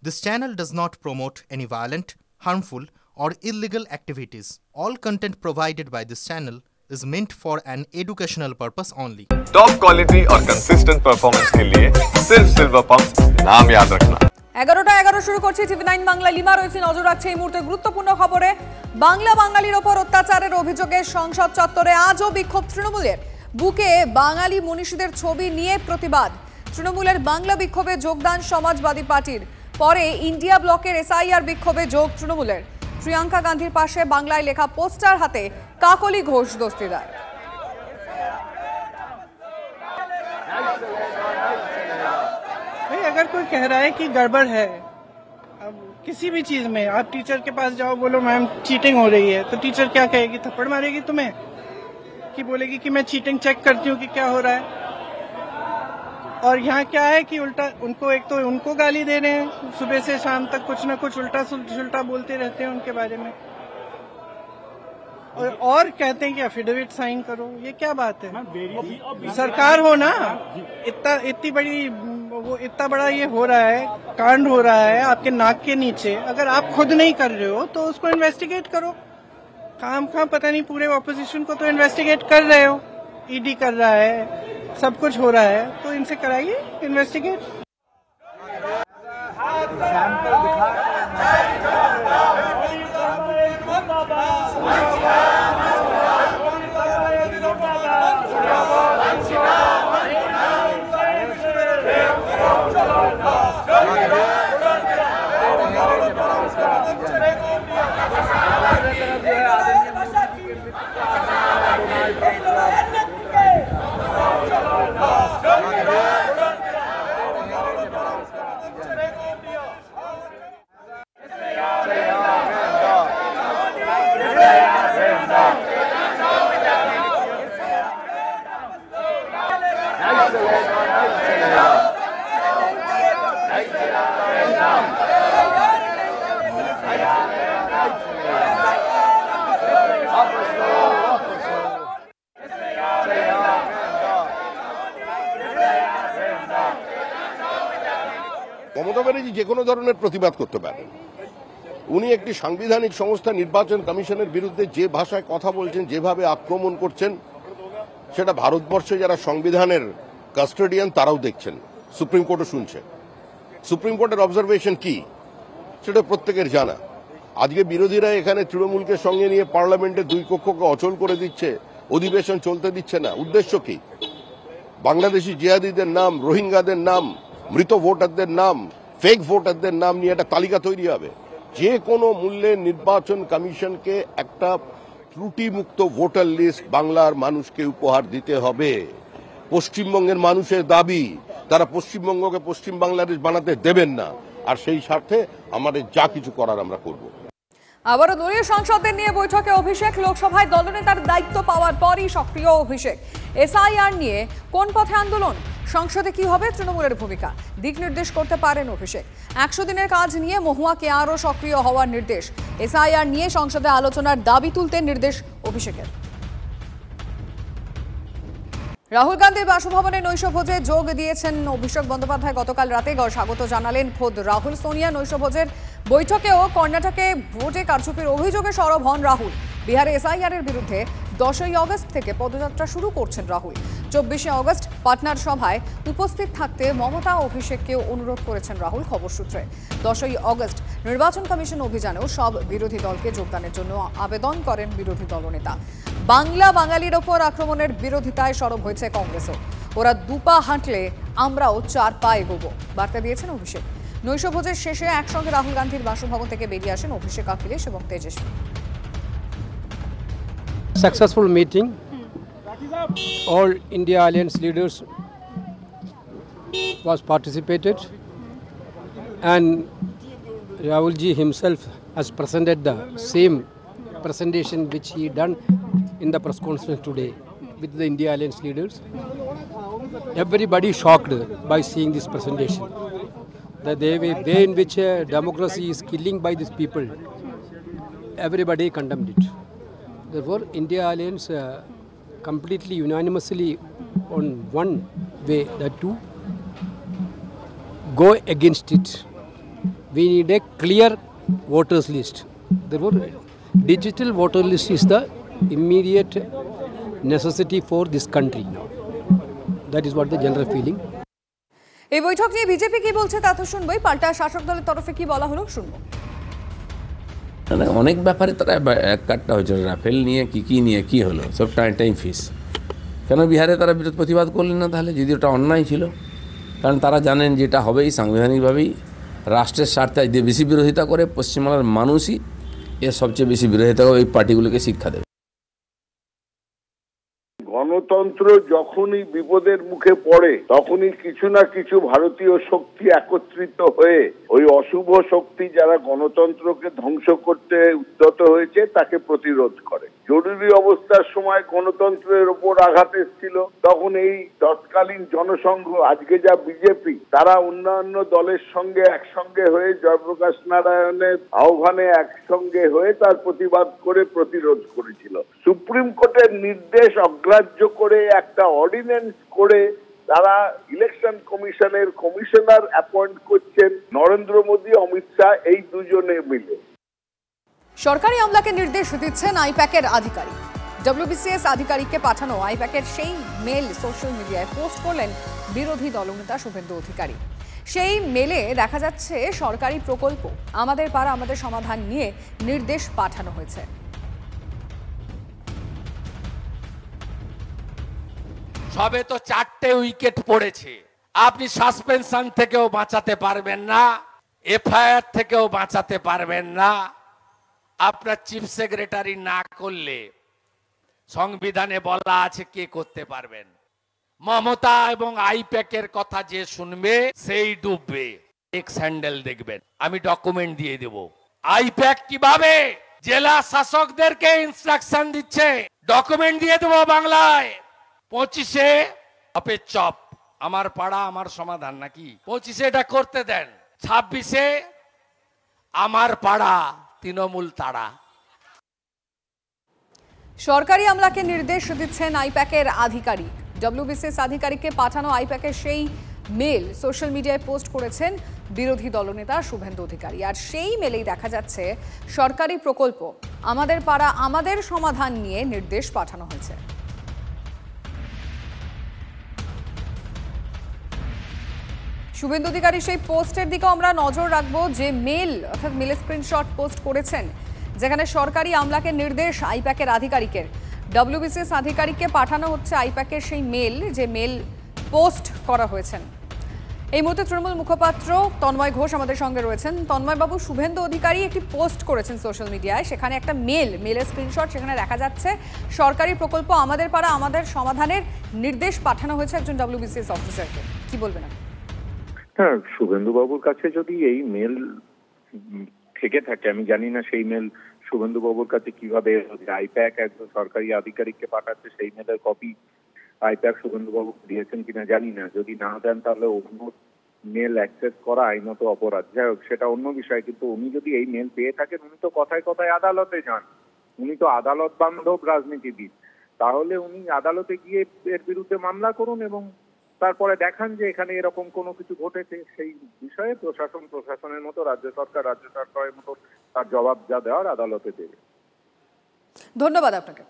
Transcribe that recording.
This channel does not promote any violent, harmful, or illegal activities. All content provided by this channel is meant for an educational purpose only. Top quality और consistent performance के लिए सिर्फ silver pump नाम याद रखना। 11টা 11 শুরু করছি টিভি9 Bangla. Lima রয়েছে, নজর রাখছে এই মুহূর্তে গুরুত্বপূর্ণ খবরে। বাংলা বাঙালির ওপর অত্যাচারের অভিযোগে সংসদ চত্বরে আজও বিক্ষোভ তৃণমূলের। বুকে বাঙালি মনীষীদের ছবি নিয়ে প্রতিবাদ। তৃণমূলের বাংলা বিক্ষোভে যোগদান সমাজবাদী পার্টির। পরে ইন্ডিয়া ব্লকের এসআইআর বিক্ষোভে যোগ তৃণমূলের। প্রিয়াঙ্কা গান্ধীর পাশে বাংলায় লেখা পোস্টার হাতে কাকলি ঘোষ দস্তিদার। अगर कोई कह रहा है कि गड़बड़ है, अब किसी भी चीज में आप टीचर के पास जाओ, बोलो मैम चीटिंग हो रही है, तो टीचर क्या कहेगी? थप्पड़ मारेगी तुम्हें कि बोलेगी कि मैं चीटिंग चेक करती हूँ कि क्या हो रहा है। और यहाँ क्या है कि उल्टा उनको, एक तो उनको गाली दे रहे हैं, सुबह से शाम तक कुछ ना कुछ उल्टा सुल्टा बोलते रहते हैं उनके बारे में, और कहते हैं कि एफिडेविट साइन करो। ये क्या बात है? सरकार हो ना, इतनी बड़ी, वो इतना बड़ा ये हो रहा है, कांड हो रहा है आपके नाक के नीचे। अगर आप खुद नहीं कर रहे हो तो उसको इन्वेस्टिगेट करो। काम पता नहीं पूरे ऑपोजिशन को तो इन्वेस्टिगेट कर रहे हो, ईडी कर रहा है, सब कुछ हो रहा है, तो इनसे कराइए इन्वेस्टिगेट। মমতা ব্যানার্জি যে কোনো ধরনের প্রতিবাদ করতে পারেন। উনি একটি সাংবিধানিক সংস্থা নির্বাচন কমিশনের বিরুদ্ধে যে ভাষায় কথা বলছেন, যেভাবে আক্রমণ করছেন, সেটা ভারতবর্ষে যারা সংবিধানের কাস্টোডিয়ান তারাও দেখছেন, সুপ্রিম কোর্টও শুনছে। সুপ্রিম কোর্টের অবজারভেশন কি সেটা প্রত্যেকের জানা। আজকে বিরোধীরা এখানে তৃণমূলকে সঙ্গে নিয়ে পার্লামেন্টে দুই কক্ষকে অচল করে দিচ্ছে, অধিবেশন চলতে দিচ্ছে না। উদ্দেশ্য কি? বাংলাদেশি জিহাদিদের নাম, রোহিঙ্গাদের নাম, মৃত ভোটারদের নাম, ফেক ভোটারদের নাম নিয়ে একটা তালিকা তৈরি হবে। যে কোনো মূল্যে নির্বাচন কমিশনকে একটা ত্রুটিমুক্ত ভোটার লিস্ট বাংলার মানুষকে উপহার দিতে হবে। পশ্চিমবঙ্গের মানুষের দাবি, তারা পশ্চিমবঙ্গকে পশ্চিম বাংলাদেশ বানাতে দেবেন না, আর সেই স্বার্থে আমাদের যা কিছু করার আমরা করব। আবারও দলীয় সাংসদদের নিয়ে বৈঠকে অভিষেক। লোকসভায় দলনেতার দায়িত্ব পাওয়ার পরই সক্রিয় অভিষেক। এসআইআর নিয়ে কোন পথে আন্দোলন, সংসদে কি হবে তৃণমূলের ভূমিকা, দিক নির্দেশ করতে পারেন অভিষেক। 100 দিনের কাজ নিয়ে মহুয়াকে আরও সক্রিয় হওয়ার নির্দেশ। এসআইআর নিয়ে সংসদে আলোচনার দাবি তুলতে নির্দেশ অভিষেকের। রাহুল গান্ধীর বাসভবনে নৈশভোজে যোগ দিয়েছেন অভিষেক বন্দ্যোপাধ্যায়। গতকাল রাতে স্বাগত জানালেন খোদ রাহুল। সোনিয়া নৈশভোজের বৈঠকেও কর্ণাটকে ভোটে কারচুপির অভিযোগে সরব হন রাহুল। বিহারে এসআইআর এর বিরুদ্ধে 10ই আগস্ট থেকে পদযাত্রা শুরু করছেন রাহুল। 24শে আগস্ট পাটনার সভায় উপস্থিত থাকতে মমতা অভিষেককে অনুরোধ করেছেন রাহুল। খবর সূত্রে 10ই আগস্ট নির্বাচন কমিশন অভিযানেও সব বিরোধী দলকে যোগদানের জন্য আবেদন করেন বিরোধী দলনেতা। বাংলা বাঙালির ওপর আক্রমণের বিরোধিতায় সরব হয়েছে কংগ্রেসও। ওরা দুপা হাঁটলে আমরাও 4 পা এগোবো বার্তা দিয়েছেন অভিষেক। নৈশভোজের শেষে একসঙ্গে রাহুল গান্ধীর বাসভবন থেকে বেরিয়ে আসেন অভিষেক, অখিলেশ এবং তেজস্বী। Successful meeting. All India Alliance leaders was participated, and Rahulji himself has presented the same presentation which he done in the press conference today with the India Alliance leaders. Everybody shocked by seeing this presentation. The way in which democracy is killing by these people, everybody condemned it. Therefore, India Alliance completely unanimously on one way, that to go against it we need a clear voters list. Therefore, digital voter list is the immediate necessity for this country now. That is what the general feeling. এই বৈঠক নিয়ে BJP কি বলছে তা তো শুনবই, পাল্টা শাসক দলের তরফে কি বলা হলো শুনবো। অনেক ব্যাপারে তারা এক কাটটা হয়েছিল, রাফেল নিয়ে কি নিয়ে কি হলো, সব টাইম ফিস। কেন বিহারে তারা বিরোধ প্রতিবাদ করলেন না তাহলে, যদি ওটা অন্যায় ছিল? কারণ তারা জানেন যেটা হবেই সাংবিধানিকভাবেই রাষ্ট্রের স্বার্থে বেশি বিরোধিতা করে পশ্চিমবাংলার মানুষই এর সবচেয়ে বেশি বিরোধিতা করে এই পার্টিগুলোকে শিক্ষা দেবে। গণতন্ত্র যখনই বিপদের মুখে পড়ে তখনই কিছু না কিছু ভারতীয় শক্তি একত্রিত হয়ে ওই অশুভ শক্তি যারা গণতন্ত্রকে ধ্বংস করতে উদ্যত হয়েছে তাকে প্রতিরোধ করে। জরুরি অবস্থার সময় গণতন্ত্রের উপর আঘাত এসেছিল, তখন এই তৎকালীন জনসংঘ, আজকে যা বিজেপি, তারা অন্যান্য দলের সঙ্গে একসঙ্গে হয়ে জয়প্রকাশ নারায়ণের আহ্বানে একসঙ্গে হয়ে তার প্রতিবাদ করে প্রতিরোধ করেছিল। সুপ্রিম কোর্টের নির্দেশ অগ্রাহ্য করে একটা অর্ডিন্যান্স করে তারা ইলেকশন কমিশনের কমিশনার অ্যাপয়েন্ট করছেন নরেন্দ্র মোদী, অমিত শাহ, এই দুজনে মিলে। সরকারি আমলাকে নির্দেশ দিচ্ছেন আইপ্যাকের আধিকারিক। ডব্লিউবিসিএস আধিকারিককে পাঠানো আইপ্যাকের সেই মেল সোশ্যাল মিডিয়ায় পোস্ট করলেন বিরোধী দলনেতা শুভেন্দু অধিকারী। সেই মেলে দেখা যাচ্ছে সরকারি প্রকল্প আমাদের পাড়া আমাদের সমাধান নিয়ে নির্দেশ পাঠানো হয়েছে। সবে তো 4টে উইকেট পড়েছে, আপনি সাসপেনশন থেকেও বাঁচাতে পারবেন না, এফআইআর থেকেও বাঁচাতে পারবেন না। আপনার চিফ সেক্রেটারি না করলে সংবিধানে বলা আছে কে করতে পারবেন। মমতা এবং আইপ্যাকের কথা যে শুনবে সেই ডুববে। এক্স হ্যান্ডেল দেখবেন, আমি ডকুমেন্ট দিয়ে দেব। আইপ্যাক কিভাবে জেলা শাসকদেরকে ইনস্ট্রাকশন দিচ্ছে, ডকুমেন্ট দিয়ে দেব বাংলায়। 25-এ আপে চপ, আমার পাড়া আমার সমাধান নাকি, 25-এ এটা করতে দেন। 26-এ আমার পাড়া তৃণমূল তাড়া। সরকারি আমলাকে নির্দেশ দিচ্ছেন আইপ্যাকের আধিকারিক। ডব্লিউবিসিএস আধিকারিককে পাঠানো আইপ্যাকের সেই মেল সোশ্যাল মিডিয়ায় পোস্ট করেছেন বিরোধী দলনেতা শুভেন্দু অধিকারী। আর সেই মেলেই দেখা যাচ্ছে সরকারি প্রকল্প আমাদের পাড়া আমাদের সমাধান নিয়ে নির্দেশ পাঠানো হয়েছে। শুভেন্দু অধিকারী সেই পোস্টের দিকে আমরা নজর রাখবো, যে মেল অর্থাৎ মেল স্ক্রিনশট পোস্ট করেছেন যেখানে সরকারি আমলাকে নির্দেশ আইপ্যাকের আধিকারিকের। ডব্লিউবিসিএস আধিকারিককে পাঠানো হচ্ছে আইপ্যাকের সেই মেল, যে মেল পোস্ট করা হয়েছেন। এই মুহূর্তে তৃণমূল মুখপাত্র তন্ময় ঘোষ আমাদের সঙ্গে রয়েছেন। তন্ময়বাবু, শুভেন্দু অধিকারী একটি পোস্ট করেছেন সোশ্যাল মিডিয়ায়, সেখানে একটা মেলের স্ক্রিনশট, সেখানে দেখা যাচ্ছে সরকারি প্রকল্প আমাদের পাড়া আমাদের সমাধানের নির্দেশ পাঠানো হয়েছে একজন ডব্লিউবিসিএস অফিসারকে। কি বলবেন আপনি? হ্যাঁ, শুভেন্দু বাবুর কাছে যদি এই মেল থেকে থাকে, আমি জানি না সেই মেল শুভেন্দু বাবুর কাছে কিভাবে আইপ্যাক একজন সরকারি আধিকারিককে পাঠাচ্ছে, সেই মেলের কপি আইপ্যাক শুভেন্দু বাবু দিয়েছেন কিনা জানি না। যদি না দেন তাহলে অন্য মেল অ্যাক্সেস করা আইনত অপরাধ। যাই হোক, সেটা অন্য বিষয়। কিন্তু উনি যদি এই মেল পেয়ে থাকেন, উনি তো কথায় কথায় আদালতে যান, উনি তো আদালত বান্ধব রাজনীতিবিদ। তাহলে উনি আদালতে গিয়ে এর বিরুদ্ধে মামলা করুন এবং তারপরে দেখান যে এখানে এরকম কোনো কিছু ঘটেছে। সেই বিষয়ে প্রশাসনের মতো রাজ্য সরকারের মতো তার জবাব যা দেওয়ার আদালতে দেবে। ধন্যবাদ আপনাকে।